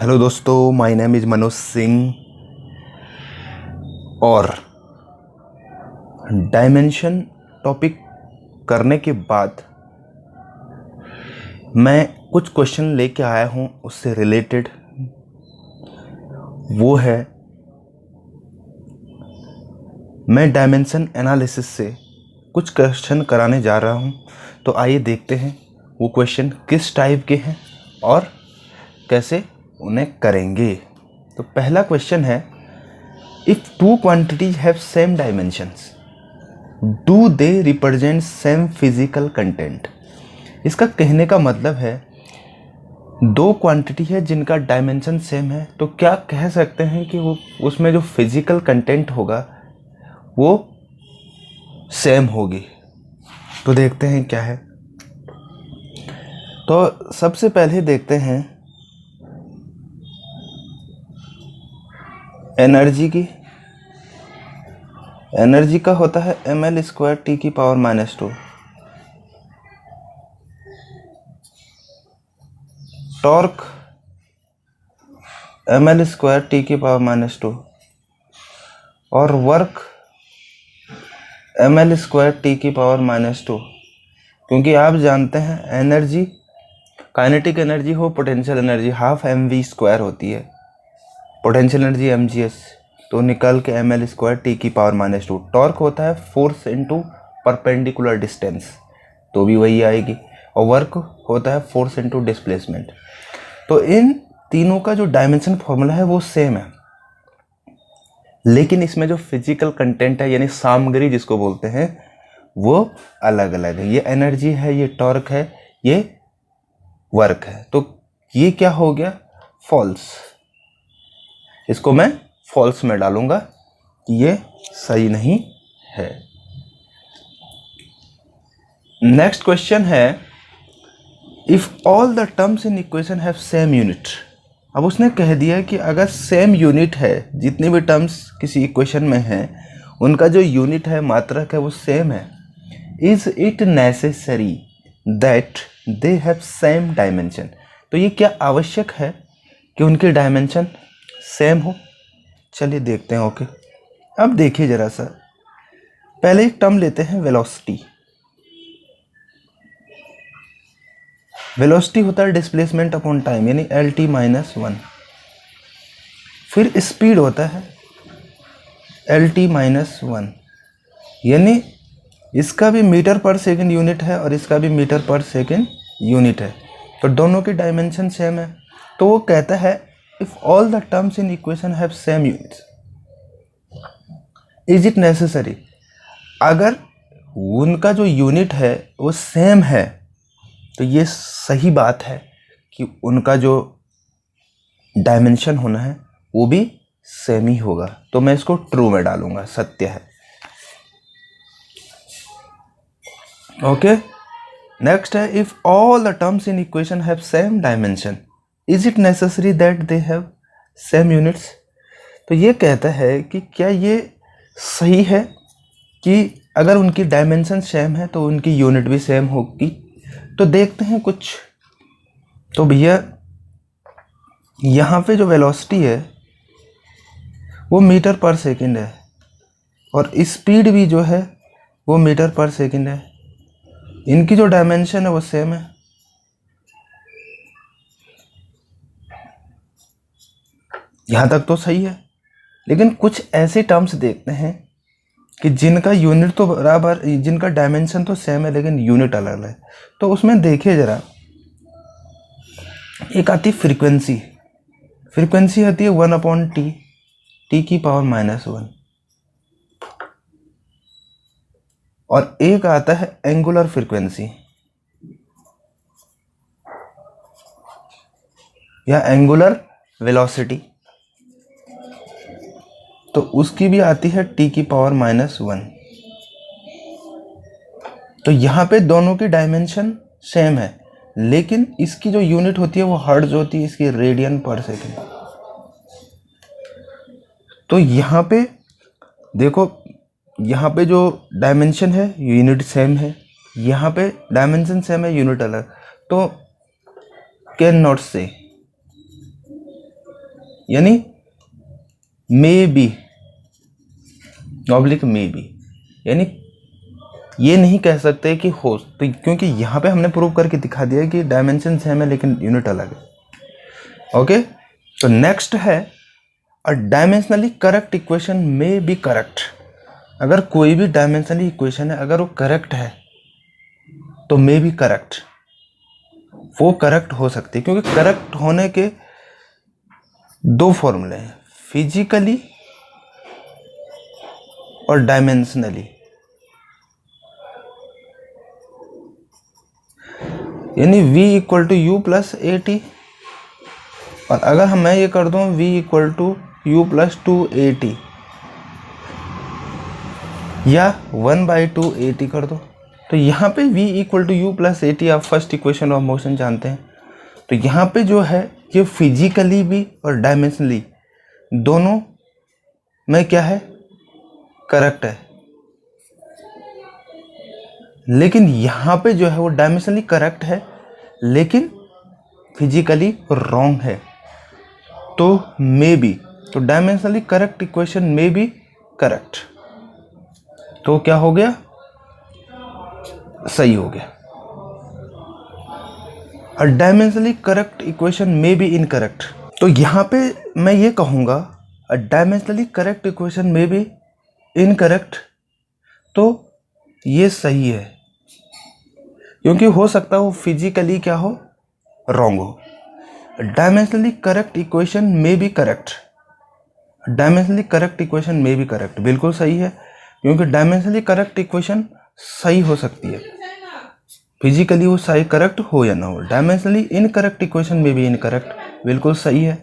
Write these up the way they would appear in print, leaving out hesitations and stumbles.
Hello दोस्तों, my name is Manoj Singh. और dimension topic करने के बाद मैं कुछ क्वेश्चन लेके आया हूँ उससे रिलेटेड। वो है, मैं डायमेंशन एनालिसिस से कुछ क्वेश्चन कराने जा रहा हूँ। तो आइए देखते हैं वो क्वेश्चन किस टाइप के हैं और कैसे उन्हें करेंगे। तो पहला क्वेश्चन है, if two quantities have same dimensions do they represent same physical content. इसका कहने का मतलब है, दो क्वांटिटी है जिनका डायमेंशन सेम है, तो क्या कह सकते हैं कि वो उसमें जो फिजिकल कंटेंट होगा वो सेम होगी। तो देखते हैं क्या है। तो सबसे पहले देखते हैं एनर्जी का होता है ml² T⁻²। Torque ml² T⁻²। और वर्क ml² T⁻²। क्योंकि आप जानते हैं एनर्जी, काइनेटिक एनर्जी हो पोटेंशियल एनर्जी हाफ mv² होती है, पोटेंशियल एनर्जी mgs, तो निकल के ml² T⁻²। टॉर्क होता है फोर्स इनटू परपेंडिकुलर डिस्टेंस, तो भी वही आएगी। और वर्क होता है फोर्स इनटू डिस्प्लेसमेंट। तो इन तीनों का जो डायमेंशन फॉर्मूला है वो सेम है, लेकिन इसमें जो फिजिकल कंटेंट है यानी सामग्री जिसको बोलते हैं वो अलग अलग है। ये एनर्जी है, ये टॉर्क है, ये वर्क है। तो ये क्या हो गया, फॉल्स। इसको मैं फॉल्स में डालूंगा कि ये सही नहीं है। नेक्स्ट क्वेश्चन है, if all the terms in equation have same unit. अब उसने कह दिया कि अगर सेम यूनिट है, जितने भी टर्म्स किसी इक्वेशन में हैं उनका जो यूनिट है, मात्रक है, वो सेम है। Is it necessary that they have same dimension. तो ये क्या आवश्यक है कि उनके डायमेंशन सेम हो। चलिए देखते हैं। ओके, अब देखिए जरा सा, पहले एक टर्म लेते हैं वेलोसिटी। वेलोसिटी होता है डिस्प्लेसमेंट अपॉन टाइम यानी LT-1। फिर स्पीड होता है LT-1, यानी इसका भी मीटर पर सेकंड यूनिट है और इसका भी मीटर पर सेकंड यूनिट है, तो दोनों की डायमेंशन सेम है। तो वो कहता है, if all the terms in equation have same units is it necessary. अगर उनका जो यूनिट है वो सेम है तो ये सही बात है कि उनका जो डायमेंशन होना है वो भी सेम ही होगा। तो मैं इसको ट्रू में डालूंगा, सत्य है। ओके, नेक्स्ट है, if all the terms in equation have same dimension is it necessary that they have same units. तो ये कहता है कि क्या ये सही है कि अगर उनकी डायमेंशन सेम है तो उनकी यूनिट भी सेम होगी। तो देखते हैं कुछ। तो भैया यहाँ पे जो वेलोसिटी है वो मीटर पर सेकंड है और स्पीड भी जो है वो मीटर पर सेकंड है। इनकी जो डायमेंशन है वो सेम है। यहाँ तक तो सही है, लेकिन कुछ ऐसे टर्म्स देखते हैं कि जिनका यूनिट तो बराबर, जिनका डायमेंशन तो सेम है लेकिन यूनिट अलग अलग है। तो उसमें देखिए जरा, एक आती फ्रीक्वेंसी आती है 1/t T⁻⁻1, और एक आता है एंगुलर फ्रीक्वेंसी या एंगुलर वेलोसिटी, तो उसकी भी आती है T⁻⁻1। तो यहाँ पे दोनों की डायमेंशन सेम है, लेकिन इसकी जो यूनिट होती है वो हर्ट्ज होती है, इसकी रेडियन पर सेकेंड। तो यहाँ पे देखो, यहाँ पे जो डायमेंशन है यूनिट सेम है, यहाँ पे डायमेंशन सेम है यूनिट अलग। तो कैन नॉट से यानी may be oblique may be, यानी ये नहीं कह सकते कि हो, तो क्योंकि यहाँ पे हमने प्रूव करके दिखा दिया कि डायमेंशन सेम है लेकिन यूनिट अलग है। ओके, तो नेक्स्ट है a dimensionally correct equation may be correct. अगर कोई भी डायमेंशनली इक्वेशन है अगर वो करेक्ट है तो मे बी करेक्ट, वो करेक्ट हो सकती है, क्योंकि करेक्ट होने के दो फॉर्मूले हैं, फिजिकली और डायमेंशनली। यानी v equal to u plus a t, और अगर मैं ये कर दूं v equal to u plus two a t या 1/2 कर दो, तो यहाँ पे v equal to u plus a t आप फर्स्ट इक्वेशन ऑफ मोशन जानते हैं। तो यहाँ पे जो है ये फिजिकली भी और डायमेंशनली दोनों में क्या है, करेक्ट है। लेकिन यहाँ पे जो है वो डायमेंशनली करेक्ट है लेकिन फिजिकली रॉन्ग है, तो मे बी, तो dimensionally correct equation may be correct, तो क्या हो गया, सही हो गया। A dimensionally correct equation may be incorrect, तो यहाँ पे मैं ये कहूँगा a dimensionally correct equation may be incorrect, तो ये सही है, क्योंकि हो सकता है वो फिजिकली क्या हो, रॉन्ग हो। Dimensionally correct equation may be correct, dimensionally correct equation may be correct बिल्कुल सही है, क्योंकि डायमेंशनली करेक्ट इक्वेशन सही हो सकती है, फिजिकली वो सही करेक्ट हो या ना हो। Dimensionally incorrect equation may be incorrect बिल्कुल सही है,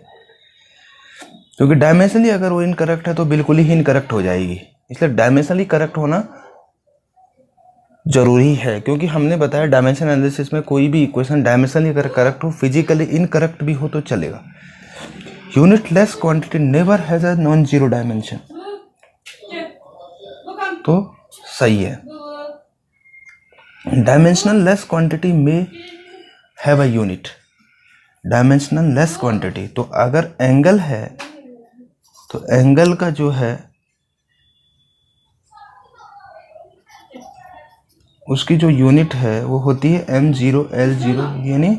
क्योंकि डायमेंशनली अगर वो इनकरेक्ट है तो बिल्कुल ही इनकरेक्ट हो जाएगी, इसलिए डायमेंशनली करेक्ट होना जरूरी है। क्योंकि हमने बताया डायमेंशन एनालिसिस में कोई भी इक्वेशन डायमेंशनली अगर करेक्ट हो, फिजिकली इनकरेक्ट भी हो तो चलेगा। Unit less quantity never has a non zero dimension, तो सही है। डायमेंशनल लेस क्वांटिटी में have a unit, dimensional less quantity, तो अगर एंगल है तो एंगल का जो है उसकी जो यूनिट है वो होती है m0 l0, यानी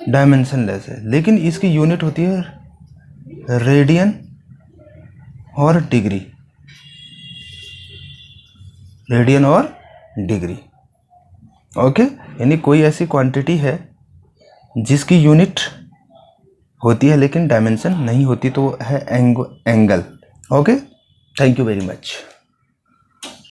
डायमेंशन लेस है, लेकिन इसकी यूनिट होती है रेडियन और डिग्री, रेडियन और डिग्री। ओके, यानी कोई ऐसी क्वांटिटी है जिसकी यूनिट होती है लेकिन डायमेंशन नहीं होती, तो वो है angle. Okay, thank you very much.